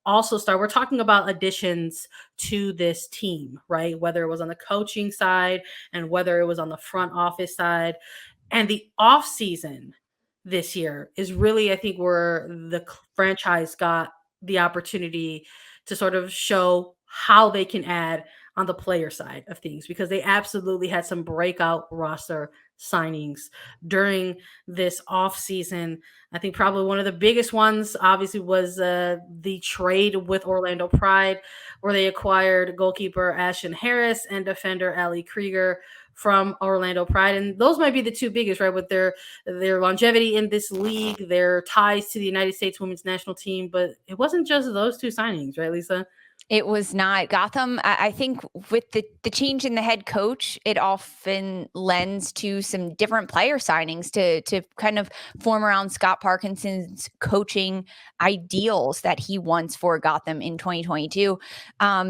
also start, we're talking about additions to this team, right? Whether it was on the coaching side and whether it was on the front office side. And the offseason this year is really, I think, where the franchise got the opportunity to sort of show how they can add on the player side of things, because they absolutely had some breakout roster signings during this offseason. I think probably one of the biggest ones, obviously, was the trade with Orlando Pride, where they acquired goalkeeper Ashton Harris and defender Ali Krieger from Orlando Pride. And those might be the two biggest, right? With their longevity in this league, their ties to the United States women's national team. But it wasn't just those two signings, right, Lisa? It was not. Gotham, I think with the change in the head coach, it often lends to some different player signings to kind of form around Scott Parkinson's coaching ideals that he wants for Gotham in 2022.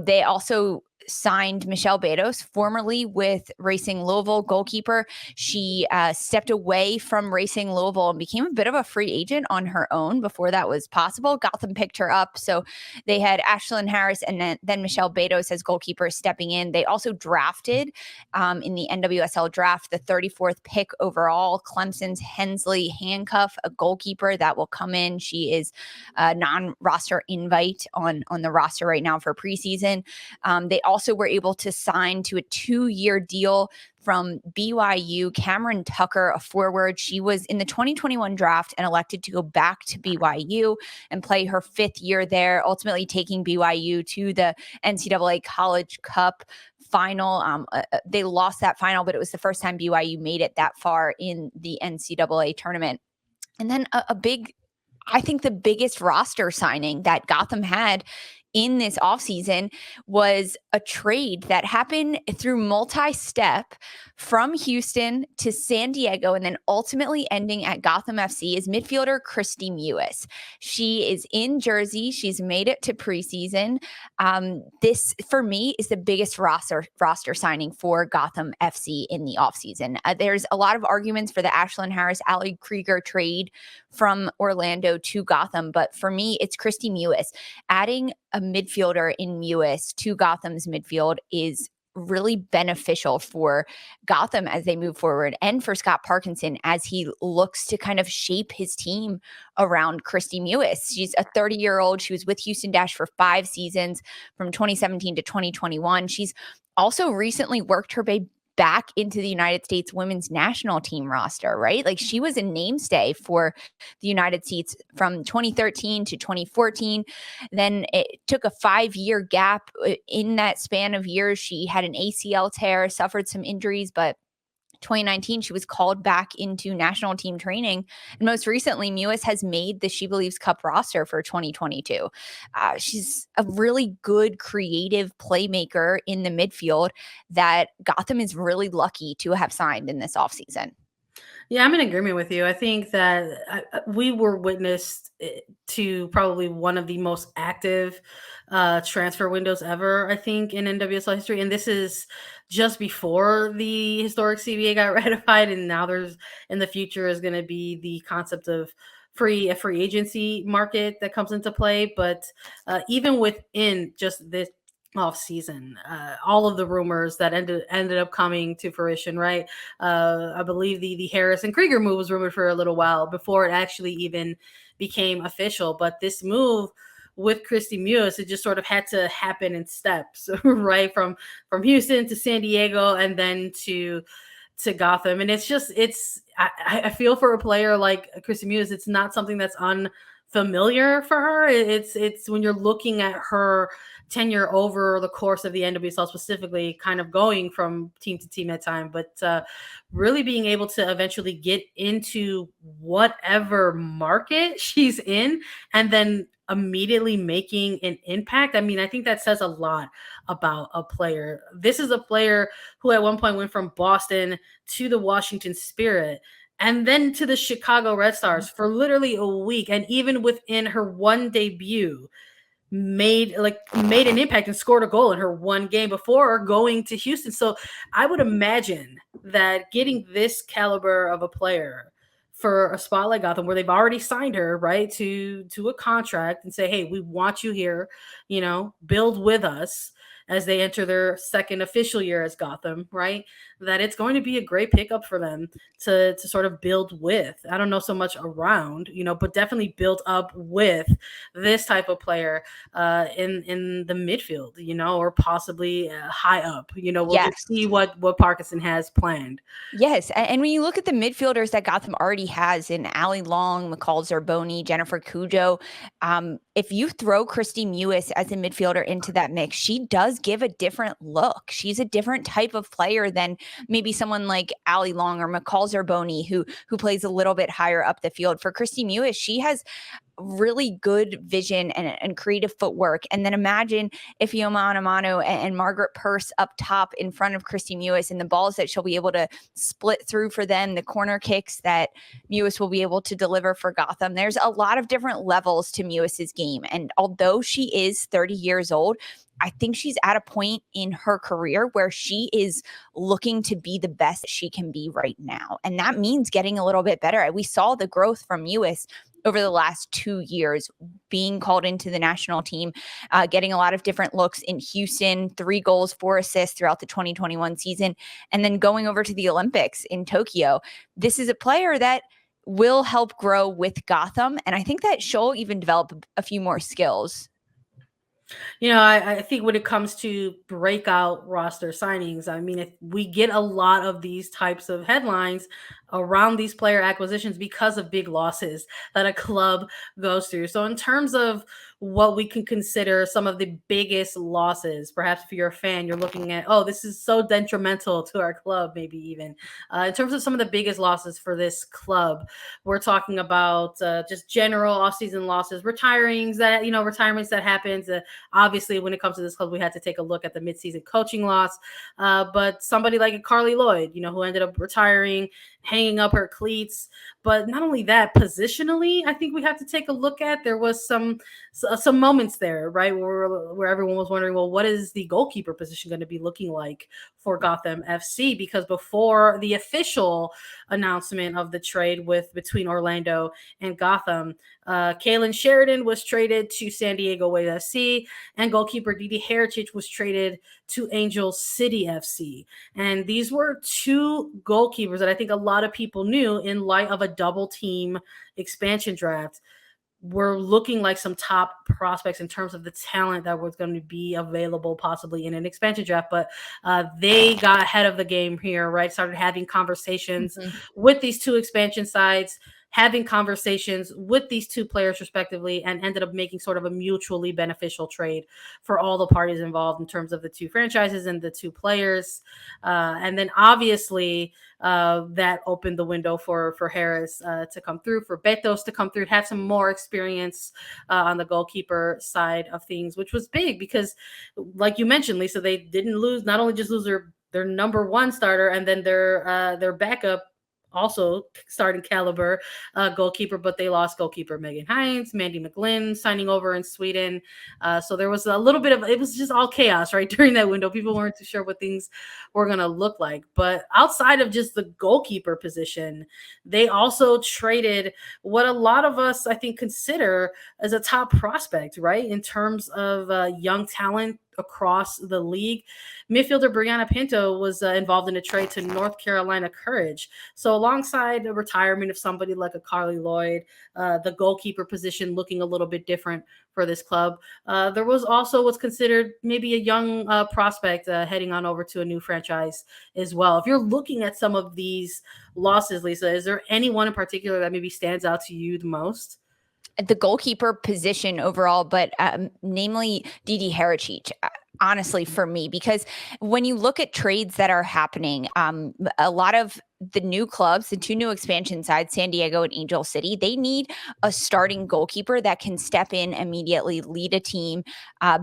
They also signed Michelle Betos, formerly with Racing Louisville goalkeeper. She stepped away from Racing Louisville and became a bit of a free agent on her own before that was possible. Gotham picked her up. So they had Ashlyn Harris and then Michelle Betos as goalkeeper stepping in. They also drafted in the NWSL draft the 34th pick overall, Clemson's Hensley Handcuff, a goalkeeper that will come in. She is a non-roster invite on the roster right now for preseason. They also were able to sign to a 2-year deal from BYU, Cameron Tucker, a forward. She was in the 2021 draft and elected to go back to BYU and play her 5th year there, ultimately taking BYU to the NCAA College Cup final. They lost that final, but it was the first time BYU made it that far in the NCAA tournament. And then I think the biggest roster signing that Gotham had in this offseason was a trade that happened through multi-step from Houston to San Diego and then ultimately ending at Gotham FC is midfielder Christy Muis. She is in Jersey. She's made it to preseason. This, for me, is the biggest roster signing for Gotham FC in the offseason. There's a lot of arguments for the Ashlyn Harris, Ali Krieger trade from Orlando to Gotham, but for me, it's Christy Muis. Adding a midfielder in Muis to Gotham's midfield is really beneficial for Gotham as they move forward and for Scott Parkinson as he looks to kind of shape his team around Christy Muis. She's a 30-year-old. She was with Houston Dash for 5 seasons from 2017 to 2021. She's also recently worked her way back into the United States women's national team roster, right? Like she was a namestay for the United States from 2013 to 2014. Then it took a 5-year gap. In that span of years, she had an ACL tear, suffered some injuries, but 2019, she was called back into national team training. And most recently, Muis has made the She Believes Cup roster for 2022. She's a really good creative playmaker in the midfield that Gotham is really lucky to have signed in this offseason. Yeah, I'm in agreement with you. I think that we were witness to probably one of the most active transfer windows ever, I think, in NWSL history. And this is just before the historic CBA got ratified. And now there's, in the future, is going to be the concept of a free agency market that comes into play. But even within just this off season, all of the rumors that ended up coming to fruition, right? I believe the Harris and Krieger move was rumored for a little while before it actually even became official. But this move with Christy Muis, it just sort of had to happen in steps, right? From Houston to San Diego and then to Gotham. And I feel for a player like Christy Muis, it's not something that's unfamiliar for her. It's when you're looking at her tenure over the course of the NWSL, specifically kind of going from team to team at time, but really being able to eventually get into whatever market she's in and then immediately making an impact. I mean, I think that says a lot about a player. This is a player who at one point went from Boston to the Washington Spirit and then to the Chicago Red Stars for literally a week. And even within her one debut, made an impact and scored a goal in her one game before going to Houston. So I would imagine that getting this caliber of a player for a spot like Gotham, where they've already signed her, right, to a contract, and say, hey, we want you here, build with us as they enter their second official year as Gotham, right? That it's going to be a great pickup for them to sort of build with. I don't know so much around, but definitely build up with this type of player in the midfield, or possibly high up. We'll Yes. see what Parkinson has planned. Yes. And when you look at the midfielders that Gotham already has in Ali Long, McCall Zerboni, Jennifer Cujo, if you throw Christy Muis as a midfielder into that mix, she does give a different look. She's a different type of player than maybe someone like Ali Long or McCall Zerboni, who plays a little bit higher up the field. For Christy Muis, she has really good vision and creative footwork. And then imagine if Yoma Anamano and Margaret Purse up top in front of Christy Muis, and the balls that she'll be able to split through for them, the corner kicks that Muis will be able to deliver for Gotham. There's a lot of different levels to Muis's game. And although she is 30 years old, I think she's at a point in her career where she is looking to be the best she can be right now. And that means getting a little bit better. We saw the growth from Muis over the last 2 years, being called into the national team, getting a lot of different looks in Houston, 3 goals, 4 assists throughout the 2021 season, and then going over to the Olympics in Tokyo. This is a player that will help grow with Gotham, and I think that she'll even develop a few more skills. I think when it comes to breakout roster signings, I mean, if we get a lot of these types of headlines around these player acquisitions because of big losses that a club goes through. So in terms of what we can consider some of the biggest losses, perhaps if you're a fan, you're looking at, oh, this is so detrimental to our club, maybe even. In terms of some of the biggest losses for this club, we're talking about just general offseason losses, retirements that happens. Obviously, when it comes to this club, we had to take a look at the midseason coaching loss. But somebody like Carly Lloyd, who ended up retiring, hanging up her cleats. But not only that, positionally, I think we have to take a look at. There was some moments there, right, where everyone was wondering, well, what is the goalkeeper position going to be looking like for Gotham FC? Because before the official announcement of the trade between Orlando and Gotham, Kalyn Sheridan was traded to San Diego Wave FC, and goalkeeper Didi Heritage was traded to Angel City FC. And these were 2 goalkeepers that I think a lot of people knew, in light of a double team expansion draft, were looking like some top prospects in terms of the talent that was going to be available possibly in an expansion draft. But they got ahead of the game here, right? Started having conversations with these 2 expansion sides, having conversations with these 2 players respectively, and ended up making sort of a mutually beneficial trade for all the parties involved in terms of the 2 franchises and the 2 players. And then obviously that opened the window for Harris to come through, for Betos to come through, have some more experience on the goalkeeper side of things, which was big because, like you mentioned, Lisa, they didn't not only just lose their number 1 starter and then their backup, also starting caliber goalkeeper, but they lost goalkeeper Megan Hines, Mandy McGlynn signing over in Sweden. So there was a little bit of, it was just all chaos right during that window. People weren't too sure what things were going to look like. But outside of just the goalkeeper position, they also traded what a lot of us, I think, consider as a top prospect, right, in terms of young talent across the league. Midfielder Brianna Pinto was involved in a trade to North Carolina Courage. So alongside the retirement of somebody like a Carly Lloyd, the goalkeeper position looking a little bit different for this club, there was also what's considered maybe a young prospect heading on over to a new franchise as well. If you're looking at some of these losses, Lisa, is there anyone in particular that maybe stands out to you the most? The goalkeeper position overall, but namely Didi Heritage. Honestly, for me, because when you look at trades that are happening, a lot of the new clubs, the 2 new expansion sides, San Diego and Angel City, they need a starting goalkeeper that can step in immediately, lead a team,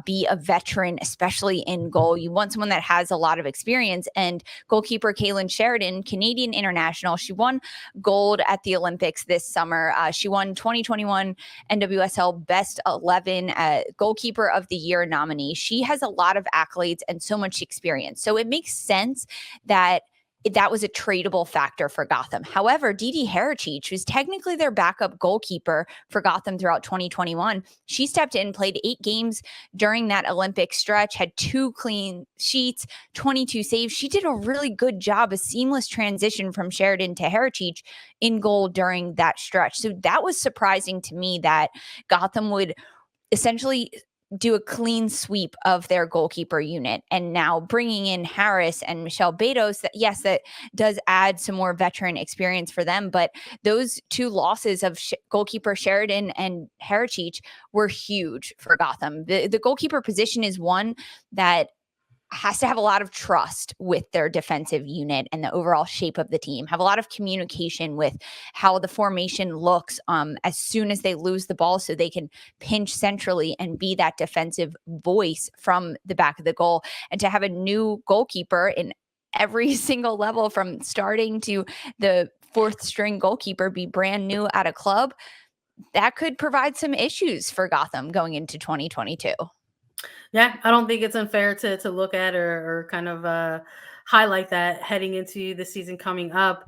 be a veteran, especially in goal. You want someone that has a lot of experience. And goalkeeper Kalyn Sheridan, Canadian international, she won gold at the Olympics this summer. She won 2021 NWSL Best 11 Goalkeeper of the Year nominee. She has a lot of accolades and so much experience. So it makes sense that that was a tradable factor for Gotham. However, Didi Herrera, who's technically their backup goalkeeper for Gotham throughout 2021, she stepped in, played 8 games during that Olympic stretch, had 2 clean sheets, 22 saves. She did a really good job, a seamless transition from Sheridan to Herrera in goal during that stretch. So that was surprising to me that Gotham would essentially do a clean sweep of their goalkeeper unit. And now bringing in Harris and Michelle Betos, that does add some more veteran experience for them. But those 2 losses of goalkeeper Sheridan and Herrera were huge for Gotham. The goalkeeper position is one that has to have a lot of trust with their defensive unit and the overall shape of the team, have a lot of communication with how the formation looks as soon as they lose the ball, so they can pinch centrally and be that defensive voice from the back of the goal. And to have a new goalkeeper in every single level, from starting to the 4th string goalkeeper, be brand new at a club, that could provide some issues for Gotham going into 2022. Yeah, I don't think it's unfair to look at or kind of highlight that heading into the season coming up.